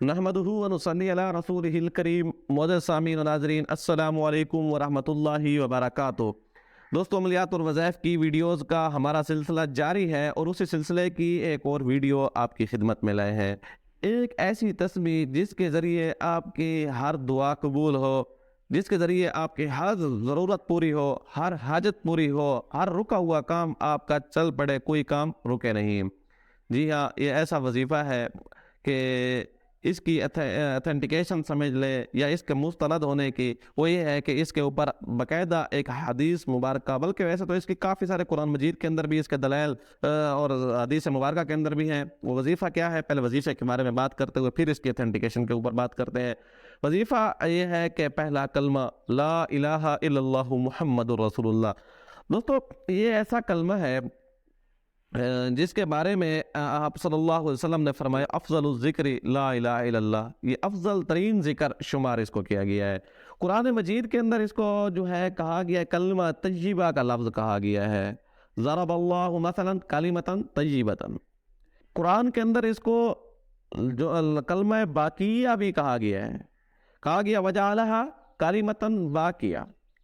نحمدہ و نصلی علی رسولہ الکریم۔ معزز سامعین و ناظرین، السلام علیکم ورحمۃ اللہ وبرکاتہ۔ دوستو، عملیات اور وظائف کی ویڈیوز کا ہمارا سلسلہ جاری ہے اور اسی سلسلے کی ایک اور ویڈیو آپ کی خدمت میں لائے ہیں۔ ایک ایسی تسبیح جس کے ذریعے آپ کی ہر دعا قبول ہو، جس کے ذریعے آپ کی ہر ضرورت پوری ہو، ہر حاجت پوری ہو، ہر رکا ہوا کام آپ کا چل پڑے، کوئی کام رکے نہیں۔ جی ہاں، یہ ایسا وظیفہ ہے کہ اس کی اتھینٹیکیشن سمجھ لے یا اس کے مستند ہونے کی وہ یہ ہے کہ اس کے اوپر باقاعدہ ایک حدیث مبارکہ، بلکہ ویسے تو اس کی کافی سارے قرآن مجید کے اندر بھی اس کے دلائل اور حدیث مبارکہ کے اندر بھی ہیں۔ وہ وظیفہ کیا ہے، پہلے وظیفے کے بارے میں بات کرتے ہوئے پھر اس کی اتھینٹیکیشن کے اوپر بات کرتے ہیں۔ وظیفہ یہ ہے کہ پہلا کلمہ لا الہ الا اللہ محمد رسول اللہ۔ دوستو، یہ ایسا کلمہ ہے جس کے بارے میں آپ صلی اللہ علیہ وسلم نے فرمایا افضل الذکر لا الہ الا اللہ، یہ افضل ترین ذکر شمار اس کو کیا گیا ہے۔ قرآن مجید کے اندر اس کو جو ہے کہا گیا ہے، کلمہ طیبہ کا لفظ کہا گیا ہے۔ ضرب اللہ مثلا کلمۃ طیبۃ، قرآن کے اندر اس کو جو کلمہ باقیہ بھی کہا گیا ہے، کہا گیا وجعلہا کلمۃ باقیہ،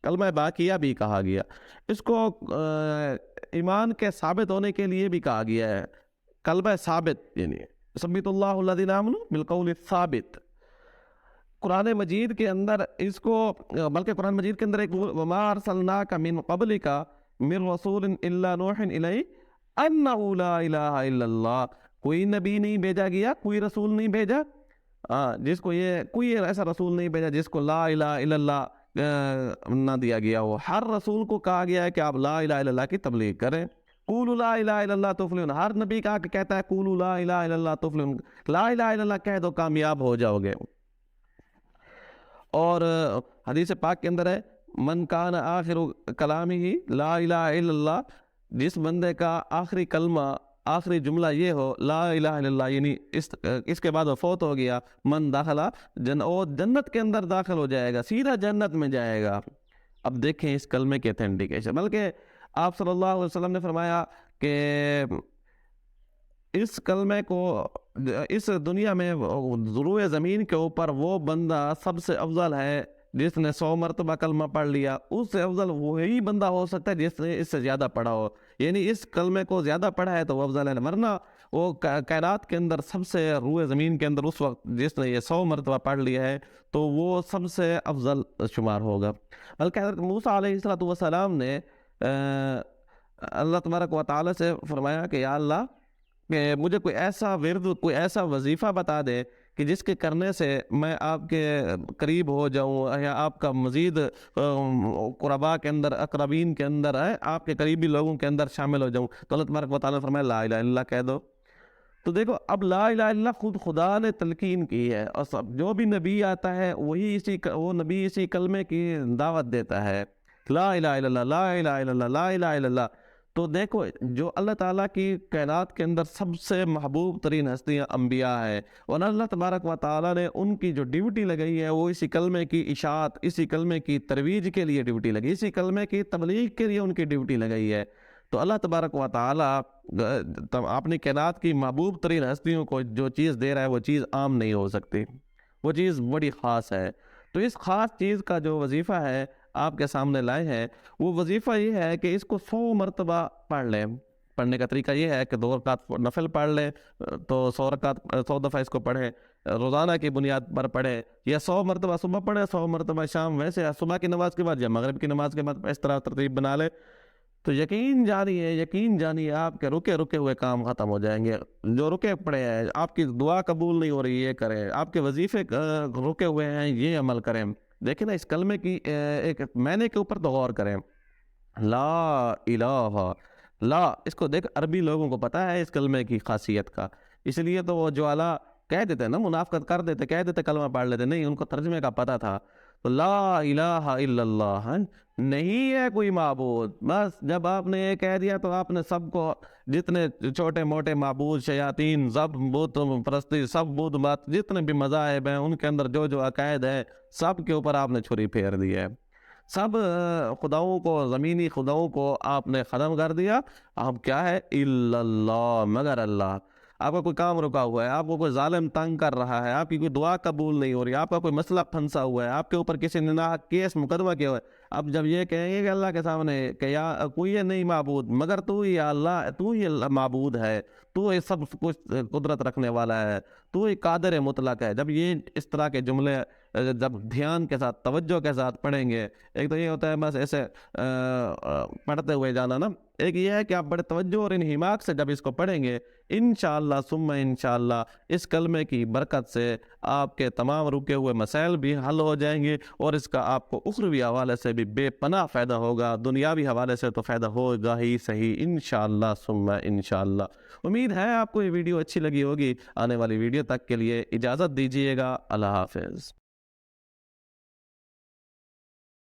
کلمہ باقیہ بھی کہا گیا۔ اس کو ایمان کے ثابت ہونے کے لیے بھی کہا گیا ہے، کلمہ ثابت، یعنی ثبت اللہ الذین آمنوا بالقول الثابت۔ قرآن مجید کے اندر اس کو، بلکہ قرآن مجید کے اندر ایک وما ارسلناک من قبلک من رسول الا نوحی الیہ انہ لا الہ الا اللہ، کوئی نبی نہیں بھیجا گیا، کوئی رسول نہیں بھیجا جس کو یہ کوئی ایسا رسول نہیں بھیجا جس کو لا الہ الا اللہ نہ دیا گیا ہو۔ ہر رسول کو کہا گیا ہے کہ آپ لا الہ الا اللہ کی تبلیغ کریں۔ قولوا لا الہ الا اللہ تفلحون، ہر نبی کہتا ہے قولوا لا الہ الا اللہ تفلحون، لا الہ الا اللہ کہہ دو کامیاب ہو جاؤ گے۔ اور حدیث پاک کے اندر ہے من کان آخر کلامہ لا الہ الا اللہ، جس بندے کا آخری کلمہ، آخری جملہ یہ ہو لا الہ الا اللہ، یعنی اس کے بعد وہ فوت ہو گیا، من داخلہ وہ جنت کے اندر داخل ہو جائے گا، سیدھا جنت میں جائے گا۔ اب دیکھیں اس کلمے کی اتھینٹیکیشن، بلکہ آپ صلی اللہ علیہ وسلم نے فرمایا کہ اس کلمے کو اس دنیا میں ضروع زمین کے اوپر وہ بندہ سب سے افضل ہے جس نے 100 مرتبہ کلمہ پڑھ لیا، اس سے افضل وہی بندہ ہو سکتا ہے جس نے اس سے زیادہ پڑھا ہو، یعنی اس کلمے کو زیادہ پڑھا ہے تو وہ افضل ہے، ورنہ وہ کائنات کے اندر سب سے روئے زمین کے اندر اس وقت جس نے یہ 100 مرتبہ پڑھ لیا ہے تو وہ سب سے افضل شمار ہوگا۔ بلکہ حضرت موسیٰ علیہ السلام نے اللہ تبارک و تعالیٰ سے فرمایا کہ یا اللہ، کہ مجھے کوئی ایسا ورد، کوئی ایسا وظیفہ بتا دے کہ جس کے کرنے سے میں آپ کے قریب ہو جاؤں یا آپ کا مزید قربا کے اندر، اقربین کے اندر، آپ کے قریبی لوگوں کے اندر شامل ہو جاؤں۔ تو اللہ تبارک و تعالیٰ نے فرمایا لا الہ الا اللہ کہہ دو۔ تو دیکھو، اب لا الہ الا اللہ خود خدا نے تلقین کی ہے، اور سب جو بھی نبی آتا ہے وہی وہ نبی اسی کلمے کی دعوت دیتا ہے، لا الہ الا اللہ، لا الہ الا اللہ، لا الہ الا اللہ۔ تو دیکھو، جو اللہ تعالیٰ کی کائنات کے اندر سب سے محبوب ترین ہستیاں انبیاء ہیں، اور اللہ تبارک و تعالیٰ نے ان کی جو ڈیوٹی لگائی ہے وہ اسی کلمے کی اشاعت، اسی کلمے کی ترویج کے لیے ڈیوٹی لگی، اسی کلمے کی تبلیغ کے لیے ان کی ڈیوٹی لگائی ہے۔ تو اللہ تبارک و تعالیٰ اپنی کائنات کی محبوب ترین ہستیوں کو جو چیز دے رہا ہے وہ چیز عام نہیں ہو سکتی، وہ چیز بڑی خاص ہے۔ تو اس خاص چیز کا جو وظیفہ ہے آپ کے سامنے لائے ہیں، وہ وظیفہ یہ ہے کہ اس کو 100 مرتبہ پڑھ لیں۔ پڑھنے کا طریقہ یہ ہے کہ 2 رکعت نفل پڑھ لیں، تو 100 دفعہ اس کو پڑھیں، روزانہ کی بنیاد پر پڑھیں، یا 100 مرتبہ صبح پڑھیں، 100 مرتبہ شام، ویسے صبح کی نماز کے بعد یا مغرب کی نماز کے بعد اس طرح ترتیب بنا لیں۔ تو یقین جانیے آپ کے رکے ہوئے کام ختم ہو جائیں گے۔ جو رکے پڑے ہیں، آپ کی دعا قبول نہیں ہو رہی، یہ کریں، آپ کے وظیفے رکے ہوئے ہیں، یہ عمل کریں۔ دیکھیں نا، اس کلمے کی ایک معنی کے اوپر تو غور کریں، لا الہ، لا، اس کو دیکھ عربی لوگوں کو پتہ ہے اس کلمے کی خاصیت کا، اس لیے تو وہ جو اعلیٰ کہہ دیتے نا، منافقت کر دیتے، کہہ دیتے کلمہ پڑھ لیتے، نہیں، ان کو ترجمے کا پتہ تھا۔ تو لا الہ الا اللہ، نہیں ہے کوئی معبود، بس جب آپ نے یہ کہہ دیا تو آپ نے سب کو، جتنے چھوٹے موٹے معبود، شیاطین، سب بت پرستی، سب بت بات، جتنے بھی مذاہب ہیں ان کے اندر جو عقائد ہے، سب کے اوپر آپ نے چھری پھیر دی ہے، سب خداؤں کو، زمینی خداؤں کو آپ نے ختم کر دیا۔ اب کیا ہے؟ الا اللہ، مگر اللہ۔ آپ کا کوئی کام رکا ہوا ہے، آپ کو کوئی ظالم تنگ کر رہا ہے، آپ کی کوئی دعا قبول نہیں ہو رہی، آپ کا کوئی مسئلہ پھنسا ہوا ہے، آپ کے اوپر کسی نے ناحق کیس مقدمہ کیا ہوا ہے، اب جب یہ کہیں گے کہ اللہ کے سامنے کہ یا کوئی ہے نہیں معبود مگر تو ہی یا اللہ، تو ہی اللہ معبود ہے، تو ہی سب کچھ قدرت رکھنے والا ہے، تو ہی قادر مطلق ہے، جب یہ اس طرح کے جملے جب دھیان کے ساتھ توجہ کے ساتھ پڑھیں گے، ایک تو یہ ہوتا ہے بس ایسے پڑھتے ہوئے جانا نا، ایک یہ ہے کہ آپ بڑے توجہ اور انہماک سے جب اس کو پڑھیں گے انشاءاللہ ثم انشاءاللہ اس کلمے کی برکت سے آپ کے تمام رکے ہوئے مسائل بھی حل ہو جائیں گے، اور اس کا آپ کو اخروی حوالے سے بھی بے پناہ فائدہ ہوگا، دنیاوی حوالے سے تو فائدہ ہوگا ہی صحیح انشاءاللہ ثم انشاءاللہ۔ امید ہے آپ کو یہ ویڈیو اچھی لگی ہوگی، آنے والی ویڈیو تک کے لیے اجازت دیجیے گا، اللہ حافظ۔